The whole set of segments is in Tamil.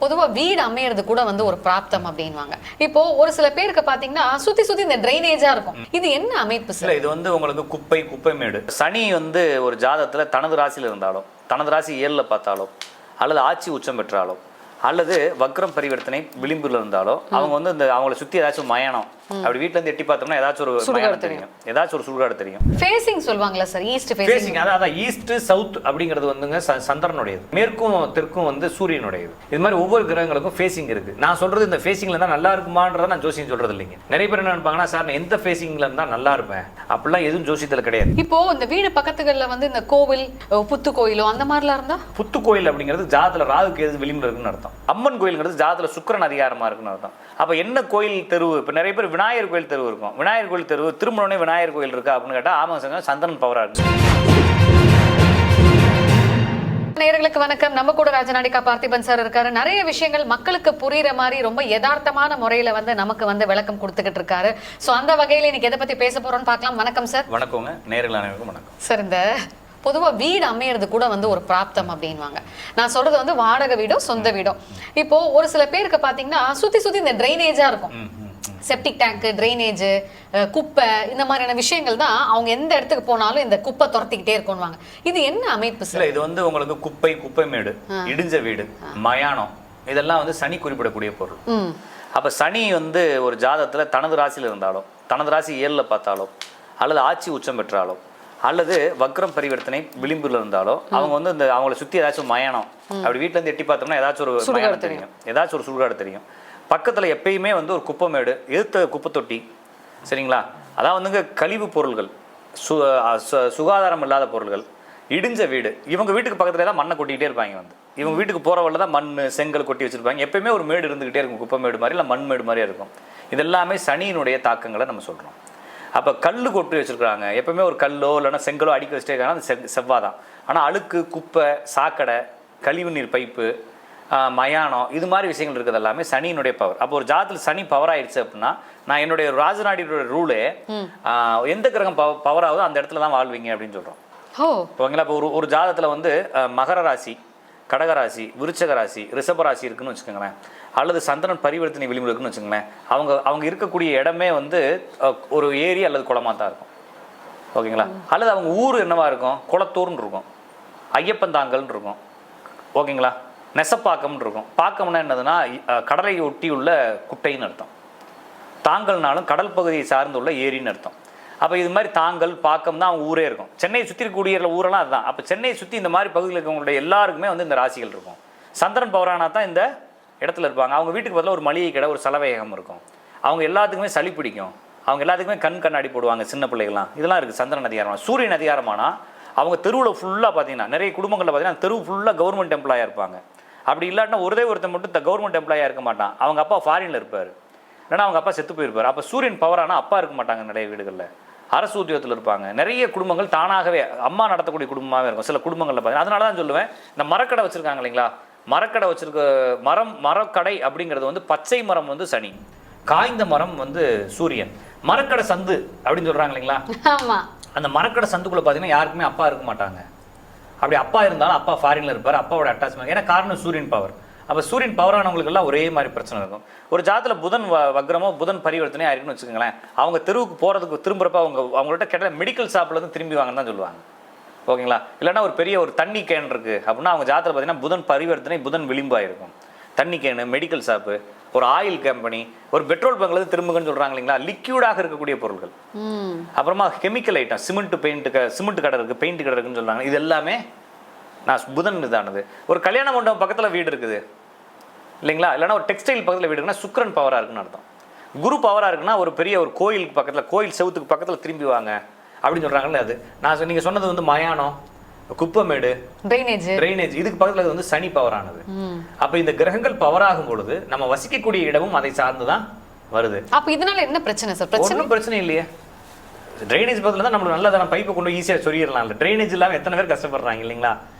பொதுவா வீடு அமையறது கூட ஒரு பிராப்தம் அப்படின்வாங்க. இப்போ ஒரு சில பேருக்கு பாத்தீங்கன்னா சுத்தி சுத்தி இந்த டிரைனேஜா இருக்கும். இது என்ன அமைப்பு சார்? இது உங்களுக்கு குப்பை மேடு. சனி ஒரு ஜாதகத்துல தனது ராசியில இருந்தாலும், தனது ராசி 7ல பார்த்தாலோ, அல்லது ஆட்சி உச்சம் பெற்றாலோ, அல்லது வக்ரம் பரிவர்த்தனை விளிம்புல இருந்தாலோ, அவங்க இந்த அவங்கள சுத்தி ஏதாச்சும் மயானம் அப்படி வீட்ல இருந்து எட்டி பார்த்தோம்னா ஏதாச்சும் ஒரு மயானம் தெரியும், ஏதாச்சும் ஒரு சுடுகாடு தெரியும். ஃபேசிங் சொல்வாங்கல சார், ஈஸ்ட் ஃபேசிங். அதான் ஈஸ்ட் சவுத் அப்படிங்கிறது சந்திரனுடையது, மேற்கும் தெற்கும் சூரியனுடையது. இது மாதிரி ஒவ்வொரு கிரகங்களுக்கும் ஃபேசிங் இருக்கு. நான் சொல்றது இந்த ஃபேசிங்ல இருந்தா நல்லா இருக்குமான்றத நான் ஜோசியம் சொல்றது இல்லைங்க. நிறைய பேர் என்ன நினைப்பாங்கன்னா, சார் நான் எந்த ஃபேசிங்ல இருந்தா நல்லா இருப்பேன் அப்படிலாம் எதுவும் ஜோசியத்துல கிடையாது. இப்போ இந்த வீடு பக்கத்துகள்ல இந்த கோவில், புத்து கோயிலோ அந்த மாதிரிலாம் இருந்தா, புத்து கோயில் அப்படிங்கிறது ஜாதத்துல ராகு கேது விளிம்புல இருக்குன்னு அர்த்தம். அம்மன் கோயில்ங்கிறது ஜாதத்துல சுக்கிரன் அதிகாரமா இருக்குன்னு அர்த்தம். அப்ப என்ன கோயில் தெருவு? இப்ப நிறைய பேர் விநாயகர் கோயில் தெருவு இருக்கும். விநாயகர் கோயில் தெருவு திருமணமே விநாயகர் கோயில் இருக்கா அப்படின்னு கேட்டா ஆமாங்க, சந்திரன் பவரா இருக்கு. நேயர்களுக்கு வணக்கம். நம்ம கூட ராஜநாடிகா பார்த்திபன் சார் இருக்காரு. நிறைய விஷயங்கள் மக்களுக்கு புரியுற மாதிரி ரொம்ப யதார்த்தமான முறையில நமக்கு விளக்கம் கொடுத்துக்கிட்டு இருக்காரு. சோ அந்த வகையில இன்னைக்கு எதை பத்தி பேச போறோம்னு பார்க்கலாம். வணக்கம் சார். வணக்கங்க, நேயர்கள் அனைவருக்கும் வணக்கம் சார். இந்த பொதுவா வீடு அமையறது கூட ஒரு பிராப்தம் அப்படின்வாங்க. நான் சொல்றது வாடகை வீடோ சொந்த வீடோ. இப்போ ஒரு சில பேருக்கு பாத்தீங்கன்னா சுத்தி சுத்தி இந்த டிரைனேஜா இருக்கும். செப்டிக் டேங்க், டிரைனேஜ், குப்பை, இந்த மாதிரியான விஷயங்கள் தான் அவங்க எந்த இடத்துக்கு போனாலும் இந்த குப்பை துரத்திக்கிட்டே இருக்கும்வாங்க. இது என்ன அமைப்பு சார்? இது உங்களுக்கு குப்பை மேடு, இடிஞ்ச வீடு, மயானம், இதெல்லாம் சனி குறிப்பிடக்கூடிய பொருள். அப்ப சனி ஒரு ஜாதகத்துல தனது ராசியில இருந்தாலும், தனது ராசி 7ல பார்த்தாலோ, அல்லது ஆட்சி உச்சம் பெற்றாலோ, அல்லது வக்ரம் பரிவர்த்தனை விளிம்புல இருந்தாலோ, அவங்க இந்த அவங்கள சுத்தி ஏதாச்சும் மயானம் அப்படி வீட்டுல இருந்து எட்டி பார்த்தோம்னா ஏதாச்சும் ஒரு மயானம் தெரியும், ஏதாச்சும் ஒரு சுடுகாடு தெரியும். பக்கத்துல எப்பயுமே ஒரு குப்பை மேடு, எதிர்த்த குப்பை தொட்டி, சரிங்களா? அதான் கழிவு பொருள்கள், சுகாதாரம் இல்லாத பொருள்கள், இடிஞ்ச வீடு. இவங்க வீட்டுக்கு பக்கத்துல தான் மண்ணை கொட்டிக்கிட்டே இருப்பாங்க. இவங்க வீட்டுக்கு போற வழில தான் மண் செங்கல் கொட்டி வச்சிருப்பாங்க. எப்பயுமே ஒரு மேடு இருந்துகிட்டே இருக்கும், குப்பை மேடு மாதிரி, இல்லை மண் மேடு மாதிரியா இருக்கும். இதெல்லாமே சனியினுடைய தாக்கங்களை நம்ம சொல்றோம். அப்போ கல் கொட்டி வச்சிருக்காங்க, எப்பவுமே ஒரு கல்லோ இல்லைன்னா செங்கலோ அடிக்க வச்சுட்டே இருக்காங்க, அது செவ்வாதான். ஆனால் அழுக்கு, குப்பை, சாக்கடை, கழிவு நீர் பைப்பு, மயானம், இது மாதிரி விஷயங்கள் இருக்கிறது எல்லாமே சனியினுடைய பவர். அப்போ ஒரு ஜாதத்தில் சனி பவர் ஆயிடுச்சு அப்படின்னா, நான் என்னுடைய ராஜநாடியோட ரூலே எந்த கிரகம் பவர் ஆகுதோ அந்த இடத்துல தான் வாழ்வீங்க அப்படின்னு சொல்றோம். ஓகேங்களா? இப்போ ஒரு ஜாதகத்தில் மகர ராசி, கடகராசி, விருச்சக ராசி, ரிஷபராசி இருக்குன்னு வச்சுக்கோங்களேன், அல்லது சந்திரன் பரிவர்த்தனை விளிம்பு இருக்குன்னு வச்சுக்கோங்களேன், அவங்க இருக்கக்கூடிய இடமே ஒரு ஏரி அல்லது குளமாக தான் இருக்கும். ஓகேங்களா? அல்லது அவங்க ஊர் என்னவா இருக்கும்? குளத்தூர்னு இருக்கும், ஐயப்பந்தாங்கல்னு இருக்கும், ஓகேங்களா, நெசப்பாக்கம்னு இருக்கும். பாக்கம்னா என்னதுன்னா கடலை ஒட்டி உள்ள குட்டைன்னு அர்த்தம். தாங்கல்னாலும் கடல் பகுதியை சார்ந்துள்ள ஏரின்னு அர்த்தம். அப்போ இது மாதிரி தாங்கல், பாக்கம் தான் அவங்க ஊரே இருக்கும். சென்னையை சுற்றி இருக்கக்கூடிய ஊரெல்லாம் அதுதான். அப்போ சென்னையை சுற்றி இந்த மாதிரி பகுதியில் இருக்கவங்களுடைய எல்லாருக்குமே இந்த ராசிகள் இருக்கும். சந்திரன் பவரானா தான் இந்த இடத்துல இருப்பாங்க. அவங்க வீட்டுக்கு பதிலாக ஒரு மளிகை கடை, ஒரு சலவையகம் இருக்கும். அவங்க எல்லாத்துக்குமே சளி பிடிக்கும், அவங்க எல்லாத்துக்குமே கண்ணாடி போடுவாங்க, சின்ன பிள்ளைகள்லாம். இதெல்லாம் இருக்குது சந்திரன் அதிகாரமாக. சூரியன் அதிகாரமானா அவங்க தெருவில் ஃபுல்லாக பார்த்தீங்கன்னா, நிறைய குடும்பங்களில் பார்த்தீங்கன்னா தெருவு ஃபுல்லாக கவர்மெண்ட் எம்ப்ளாயாக இருப்பாங்க. அப்படி இல்லாட்டினா ஒருத்தர் மட்டும் கவர்மெண்ட் எம்ப்ளாயாக இருக்க மாட்டான், அவங்க அப்பா ஃபாரினில் இருப்பார், இல்லைன்னா அவங்க அப்பா செத்து போயிருப்பார். அப்போ சூரியன் பவரானா அப்பா இருக்க மாட்டாங்க. நிறைய வீடுகளில் அரசு உத்தியோகத்தில் இருப்பாங்க. நிறைய குடும்பங்கள் தானாகவே அம்மா நடத்தக்கூடிய குடும்பமாகவே இருக்கும். சில குடும்பங்களில் பார்த்தீங்கன்னா, அதனால தான் சொல்லுவேன், இந்த மரக்கடை வச்சுருக்காங்க இல்லைங்களா, மரக்கடை வச்சிருக்க மரக்கடை அப்படிங்கிறது பச்சை மரம் சனி, காய்ந்த மரம் சூரியன். மரக்கடை சந்து அப்படின்னு சொல்கிறாங்க இல்லைங்களா, அந்த மரக்கடை சந்துக்குள்ளே பார்த்தீங்கன்னா யாருக்குமே அப்பா இருக்க மாட்டாங்க. அப்படி அப்பா இருந்தாலும் அப்பா ஃபாரினில் இருப்பார், அப்பாவோட அட்டாச்மெண்ட். ஏன்னா காரணம் சூரியன் பவர். அப்போ சூரியன் பவரானவங்களுக்கெல்லாம் ஒரே மாதிரி பிரச்சனை இருக்கும். ஒரு ஜாதத்தில் புதன் வக்ரமோ புதன் பரிவர்த்தனை ஆயிருக்குன்னு வச்சுக்கோங்களேன், அவங்க தெருவுக்கு போகிறதுக்கு திரும்புறப்ப அவங்கள்ட்ட கேட்டால் மெடிக்கல் ஷாப்லேருந்து திரும்பி வாங்கன்னு தான் சொல்லுவாங்க. ஓகேங்களா? இல்லைன்னா ஒரு தண்ணி கேன் இருக்குது அப்படின்னா அவங்க ஜாதத்தில் பார்த்தீங்கன்னா புதன் பரிவர்த்தனை, புதன் விளிம்பாக இருக்கும். தண்ணி கேனு, மெடிக்கல் ஷாப்பு, ஒரு ஆயில் கம்பெனி, ஒரு பெட்ரோல் பங்க்லேருந்து திரும்புங்கன்னு சொல்கிறாங்க இல்லைங்களா, லிக்யூடாக இருக்கக்கூடிய பொருட்கள். அப்புறமா கெமிக்கல் ஐட்டம், சிமெண்ட் கடை இருக்குது, பெயிண்ட் கடை இருக்குன்னு சொல்கிறாங்க. இது எல்லாமே புதன் இதானது. ஒரு கல்யாண மண்டபம் பக்கத்தில் வீடு இருக்குது இல்லைங்களா, இல்லைன்னா ஒரு டெக்ஸ்டைல் பக்கத்தில் வீடு இருக்குன்னா சுக்கிரன் பவராக இருக்குன்னு அர்த்தம். குரு பவராக இருக்குன்னா ஒரு பெரிய ஒரு கோயிலுக்கு பக்கத்தில், கோயில் செவுத்துக்கு பக்கத்தில் திரும்பி வாங்க அப்படின்னு சொல்கிறாங்கல்ல. அது நீங்கள் சொன்னது மயானம், குப்பமேடு, டிரைனேஜ், இதுக்கு பக்கத்தில் சனி பவரானது. அப்போ இந்த கிரகங்கள் பவராகும் பொழுது நம்ம வசிக்கக்கூடிய இடமும் அதை சார்ந்துதான் வருது. அப்போ இதனால என்ன பிரச்சனை சார்? ஒன்றும் பிரச்சனை இல்லையே. டிரைனேஜ் பக்கத்தில் தான் நம்மளுக்கு நல்லதான பைப்பை கொண்டு ஈஸியாக சொல்லிடலாம்ல. டிரைனேஜ் இல்லாமல் எத்தனை பேர் கஷ்டப்படுறாங்க இல்லைங்களா?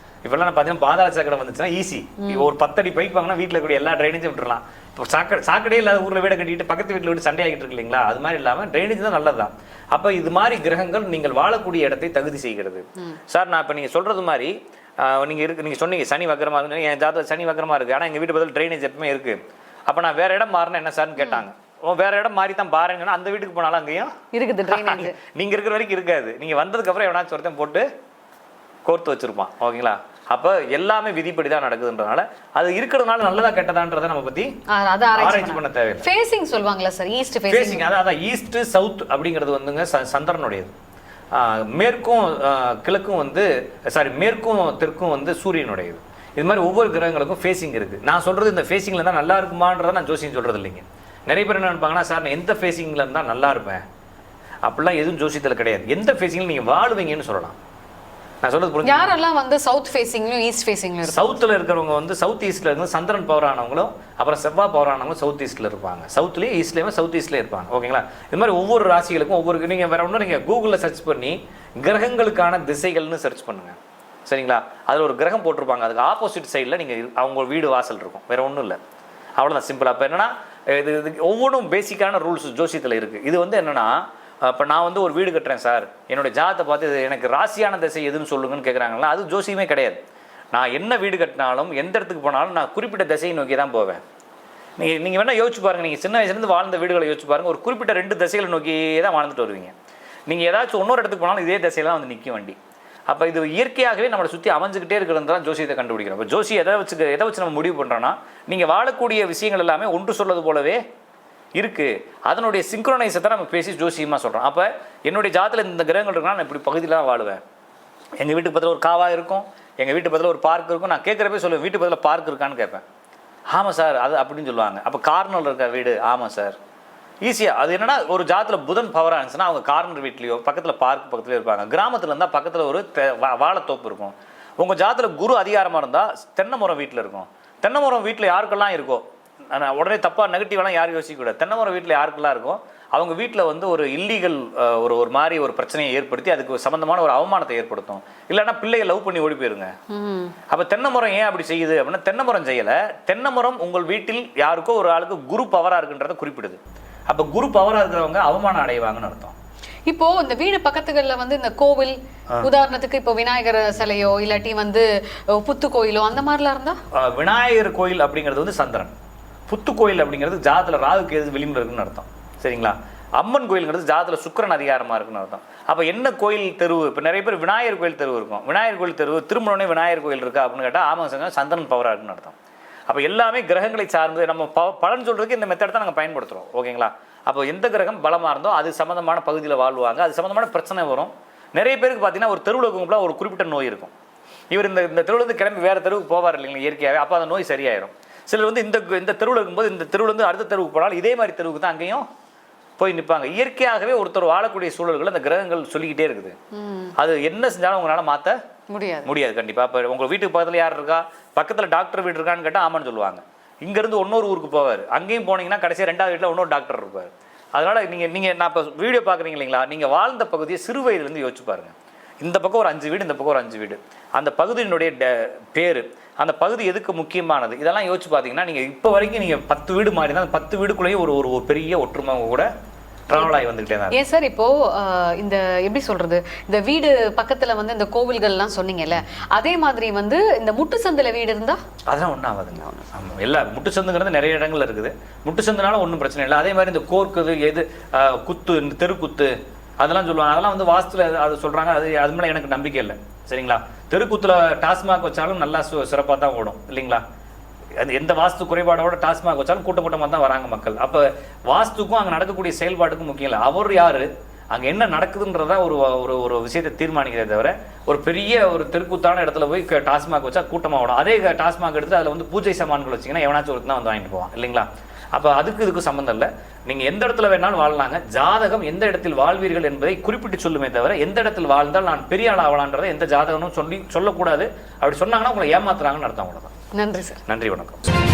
இப்பெல்லாம் பார்த்தீங்கன்னா பாதாள சாக்கடை வந்துச்சுன்னா ஈஸி. ஒரு 10 அடி பைப் வாங்கினா வீட்டில் கூடிய எல்லா டிரைனேஜும் விட்டுறலாம். இப்போ சாக்கடையே இல்லாத ஊரில் வீடை கட்டிட்டு பக்கத்து வீட்டில் விட்டு சண்டை ஆகிட்டு இருக்கு இல்லைங்களா, அது மாதிரி இல்லாமல் டிரைனேஜ் தான் நல்லது தான். அப்போ இது மாதிரி கிரகங்கள் நீங்கள் வாழக்கூடிய இடத்தை தகுதி செய்கிறது. சார் நான் இப்போ நீங்கள் சொல்கிறது மாதிரி நீங்கள் சொன்னீங்க சனி வக்கரமாக இருக்கு, என் ஜாதகம் சனி வக்கரமாக இருக்குது, ஆனால் எங்கள் வீட்டு பதில் ட்ரைனேஜ் எப்பவுமே இருக்குது. அப்போ நான் வேறு இடம் மாறினா என்ன சார்னு கேட்டாங்க. வேறு இடம் மாறி தான் பாருங்கன்னா அந்த வீட்டுக்கு போனாலும் அங்கேயும் இருக்குது ட்ரைனேஜ். நீங்கள் இருக்கிற வரைக்கும் இருக்காது, நீங்கள் வந்ததுக்கப்புறம் எவனாச்சும் ஒருத்தன் போட்டு கோர்த்து வச்சுருப்பான். ஓகேங்களா? அப்போ எல்லாமே விதிப்படி தான் நடக்குதுன்றதுனால அது இருக்கிறதுனால நல்லதா கெட்டதான்றதை நம்ம பற்றி ஆராய்ச்சி பண்ண தேவையில்லை. ஃபேசிங் சொல்லுவாங்களா சார், ஈஸ்ட் ஃபேசிங், அதான் ஈஸ்ட் சவுத் அப்படிங்கிறது வந்துங்க சந்திரனுடையது. மேற்கும் கிழக்கும் வந்து மேற்கும் தெற்கும் வந்து சூரியனுடையது. இது மாதிரி ஒவ்வொரு கிரகங்களுக்கும் ஃபேசிங் இருக்குது. நான் சொல்கிறது இந்த ஃபேசிங்கில் இருந்தால் நல்லா இருக்குமான்றதை நான் ஜோசியம் சொல்கிறது இல்லைங்க. நிறைய பேர் என்ன நினைப்பாங்கன்னா, சார் நான் எந்த ஃபேசிங்கில் இருந்தால் நல்லா இருப்பேன் அப்படிலாம் எதுவும் ஜோசியத்தில் கிடையாது. எந்த ஃபேசிங்கில் நீங்கள் வாழ்வீங்கன்னு சொல்லலாம். நான் சொல்றது புரிஞ்சு யாரெல்லாம் வந்து சவுத் ஃபேசிங்லயும் ஈஸ்ட் ஃபேசிங்லயும் இருப்பாங்க. சவுத்தில் இருக்கிறவங்க வந்து சவுத் ஈஸ்ட்ல இருந்து சந்திரன் பவர் ஆனவங்களும் அப்புறம் செவ்வாய் பவர் ஆனவங்களும் சவுத் ஈஸ்ட்ல இருப்பாங்க. சவுத்லேயே ஈஸ்ட்லேயுமே சவுத் ஈஸ்ட்லேயே இருப்பாங்க. ஓகேங்களா? இது மாதிரி ஒவ்வொரு ராசிகளுக்கும் ஒவ்வொரு நீங்கள் வேற ஒன்றும் நீங்கள் கூகுளில் சர்ச் பண்ணி கிரகங்களுக்கான திசைகள்னு சர்ச் பண்ணுங்க. சரிங்களா? அதில் ஒரு கிரகம் போட்டிருப்பாங்க, அதுக்கு ஆப்போசிட் சைடில் நீங்கள் அவங்க வீடு வாசல் இருக்கும், வேற ஒன்றும் இல்லை. அவ்வளோதான், சிம்பிளாக. இப்போ என்னன்னா இது ஒவ்வொன்றும் பேசிக்கான ரூல்ஸ் ஜோசியத்தில் இருக்குது. இது வந்து என்னன்னா, இப்போ நான் வந்து ஒரு வீடு கட்டுறேன் சார், என்னுடைய ஜாதத்தை பார்த்து இது எனக்கு ராசியான திசை எதுன்னு சொல்லுங்கன்னு கேட்குறாங்களா, அது ஜோசியமே கிடையாது. நான் என்ன வீடு கட்டினாலும் எந்த இடத்துக்கு போனாலும் நான் குறிப்பிட்ட திசையை நோக்கி தான் போவேன். நீங்கள் வேணால் யோசிச்சு பாருங்கள், நீங்கள் சின்ன வயசுலேருந்து வாழ்ந்த வீடுகளை யோசிச்சு பாருங்கள், ஒரு குறிப்பிட்ட 2 திசைகளை நோக்கி தான் வாழ்ந்துட்டு வருவீங்க. நீங்கள் ஏதாச்சும் இன்னொரு இடத்துக்கு போனாலும் இதே திசையெல்லாம் வந்து நிற்கும் வண்டி. அப்போ இது இயற்கையாகவே நம்மளை சுற்றி அமைஞ்சிக்கிட்டே இருக்கிறது தான் ஜோசியத்தை கண்டுபிடிக்கிறோம். இப்போ ஜோசி எதை வச்சு நம்ம முடிவு பண்ணுறோன்னா, நீங்கள் வாழக்கூடிய விஷயங்கள் எல்லாமே ஒன்று சொல்வது போலவே இருக்குது, அதனுடைய சிங்க்ரோனைஸை தான் நம்ம பேசி ஜோசியமாக சொல்கிறோம். அப்போ என்னுடைய ஜாதத்தில் இந்த கிரகங்கள் இருக்குன்னா நான் இப்படி பகுதியில் தான் வாழுவேன். எங்கள் வீட்டுக்கு பக்கத்தில் ஒரு காவா இருக்கும், எங்கள் வீட்டு பக்கத்தில் ஒரு பார்க் இருக்கும். நான் கேட்குறப்பே சொல்லுவேன், வீட்டு பக்கத்தில் பார்க் இருக்கான்னு கேட்பேன். ஆமாம் சார் அது அப்படின்னு சொல்லுவாங்க. அப்போ கார்னரில் இருக்க வீடு, ஆமாம் சார். ஈஸியாக அது என்னன்னா, ஒரு ஜாதத்தில் புதன் பவராக இருந்துச்சுன்னா அவங்க கார்னர் வீட்லேயோ பக்கத்தில் பார்க் பக்கத்துலேயே இருப்பாங்க. கிராமத்தில் இருந்தால் பக்கத்தில் ஒரு வாழைத்தோப்பு இருக்கும். உங்கள் ஜாதத்தில் குரு அதிகாரமாக இருந்தால் தென்னை மரம் வீட்டில் இருக்கும். தென்னை மரம் வீட்டில் யாருக்கெல்லாம் இருக்கோ, ஆனால் உடனே தப்பாக நெகட்டிவெலாம் யாரும் யோசிக்கக்கூடாது. தென்னை மரம் வீட்டில் யாருக்கெல்லாம் இருக்கும், அவங்க வீட்டில் வந்து ஒரு இல்லீகல் ஒரு மாதிரி ஒரு பிரச்சனையை ஏற்படுத்தி அதுக்கு சம்மந்தமான ஒரு அவமானத்தை ஏற்படுத்தும். இல்லைன்னா பிள்ளையை லவ் பண்ணி ஓடி போயிருங்க. அப்போ தென்னை மரம் ஏன் அப்படி செய்யுது அப்படின்னா, தென்னை மரம் செய்யலை, தென்னை மரம் உங்கள் வீட்டில் யாருக்கோ ஒரு ஆளுக்கு குரு பவராக இருக்குன்றதை குறிப்பிடுது. அப்போ குரு பவராக இருக்கிறவங்க அவமானம் அடைவாங்கன்னு அர்த்தம். இப்போ இந்த வீடு பக்கத்துகளில் வந்து இந்த கோவில், உதாரணத்துக்கு இப்போ விநாயகர் சிலையோ இல்லாட்டி வந்து புத்து கோயிலோ அந்த மாதிரிலாம் இருந்தா, விநாயகர் கோயில் அப்படிங்கிறது வந்து சந்திரன், புத்து கோயில் அப்படிங்கிறது ஜாதத்தில் ராகு கேது விளிம்பில் இருக்குன்னு அர்த்தம். சரிங்களா? அம்மன் கோயில்ங்கிறது ஜாதத்தில் சுக்கிரன் அதிகாரமாக இருக்குன்னு அர்த்தம். அப்போ என்ன கோயில் தெருவு, இப்போ நிறைய பேர் விநாயகர் கோயில் தெருவு இருக்கும், விநாயகர் கோயில் தெருவு திருமணமே விநாயகர் கோயில் இருக்கா அப்படின்னு கேட்டால் ஆமாங்க, சந்திரன் பவராக இருக்குன்னு அர்த்தம். அப்போ எல்லாமே கிரகங்களை சார்ந்து நம்ம பலன் சொல்கிறதுக்கு இந்த மெத்தட் தான் நாங்கள் பயன்படுத்துகிறோம். ஓகேங்களா? அப்போ எந்த கிரகம் பலமாக இருந்தோ அது சம்மந்தமான பகுதியில் வாழ்வாங்க, அது சம்மந்தமான பிரச்சனை வரும். நிறைய பேருக்கு பார்த்தீங்கன்னா ஒரு தெருவில் இருக்கும்போது ஒரு குறிப்பிட்ட நோய் இருக்கும். இவர் இந்த தெருவுலேருந்து கிளம்பி வேறு தெருவுக்கு போவார் இல்லைங்களா இயற்கையாகவே, அப்போ அந்த நோய் சரியாயிடும். சிலர் வந்து இந்த தெருவில் இருக்கும்போது இந்த தெருவுலேருந்து அடுத்த தெருவுக்கு போனாலும் இதே மாதிரி தெருவுக்கு தான் அங்கேயும் போய் நிற்பாங்க. இயற்கையாகவே ஒருத்தர் வாழக்கூடிய சூழல்கள் அந்த கிரகங்கள் சொல்லிக்கிட்டே இருக்குது. அது என்ன செஞ்சாலும் உங்களால் மாற்ற முடியாது கண்டிப்பாக. இப்போ உங்கள் வீட்டுக்கு பக்கத்தில் யார் இருக்கா, பக்கத்தில் டாக்டர் வீடு இருக்கான்னு கேட்டால் ஆமான்னு சொல்லுவாங்க. இங்கேருந்து இன்னொரு ஊருக்கு போவார், அங்கேயும் போனீங்கன்னா கடைசியாக 2வது வீட்டில் இன்னொரு டாக்டர் இருப்பார். அதனால் நீங்கள் நான் இப்போ வீடியோ பார்க்குறீங்க இல்லைங்களா, நீங்கள் வாழ்ந்த பகுதியை சிறு வயதுலேருந்து யோசிச்சு பாருங்கள். இந்த பக்கம் ஒரு 5 வீடு, இந்த பக்கம் ஒரு 5 வீடு, அந்த பகுதியினுடைய பேர், அந்த பகுதி எதுக்கு முக்கியமானது, இதெல்லாம் யோசிச்சு பார்த்தீங்கன்னா நீங்கள் இப்போ வரைக்கும் நீங்கள் 10 வீடு மாறி தான் 10 வீடுக்குள்ளேயே ஒரு பெரிய ஒற்றுமை கூட ட்ராவல் ஆகி வந்துகிட்டே தான். ஏன் சார் இப்போ இந்த எப்படி சொல்றது, இந்த வீடு பக்கத்துல வந்து இந்த கோவில்கள்லாம் சொன்னீங்கல்ல, அதே மாதிரி வந்து இந்த முட்டு சந்தில் வீடு இருந்தா அதெல்லாம் ஒன்றும் ஆகாதுங்க. ஆமாம், எல்லா முட்டு சந்துங்கிறது நிறைய இடங்கள்ல இருக்குது. முட்டு சந்துனால ஒன்றும் பிரச்சனை இல்லை. அதே மாதிரி இந்த கோர்க்குது எது குத்து, இந்த தெருக்குத்து அதெல்லாம் சொல்லுவாங்க. அதெல்லாம் வந்து வாஸ்துல அது சொல்றாங்க. அது மேலே எனக்கு நம்பிக்கை இல்லை. சரிங்களா? தெருக்குத்துல டாஸ்மாக் வச்சாலும் நல்லா சிறப்பாக தான் ஓடும் இல்லைங்களா? அது எந்த வாஸ்து குறைபாடோட டாஸ்மாக் வச்சாலும் கூட்டமாக தான் வராங்க மக்கள். அப்போ வாஸ்துக்கும் அங்கே நடக்கக்கூடிய செயல்பாட்டுக்கும் முக்கியம் இல்லை, அவர் யார், அங்கே என்ன நடக்குதுன்றதா ஒரு விஷயத்தை தீர்மானிக்கிறதே தவிர ஒரு பெரிய ஒரு தெருக்கூத்தான இடத்துல போய் டாஸ்மாக் வச்சா கூட்டமாக ஓடும். அதே டாஸ்மாக் எடுத்து அதில் வந்து பூஜை சாமான்கள் வச்சிங்கன்னா எவனாச்சும் ஒருத்தர் தான் வந்து வாங்கிட்டு போவான் இல்லைங்களா? அப்போ இதுக்கு சம்மந்தம் இல்லை. நீங்கள் எந்த இடத்துல வேணாலும் வாழலாங்க. ஜாதகம் எந்த இடத்தில் வாழ்வீர்கள் என்பதை குறிப்பிட்டு சொல்லுமே தவிர எந்த இடத்தில் வாழ்ந்தால் நான் பெரிய ஆள் ஆகலான்றதை எந்த ஜாதகமும் சொல்லக்கூடாது. அப்படி சொன்னாங்கன்னா உங்களை ஏமாத்துறாங்கன்னு அர்த்தம். அவ்வளோதான். நன்றி சார். நன்றி, வணக்கம்.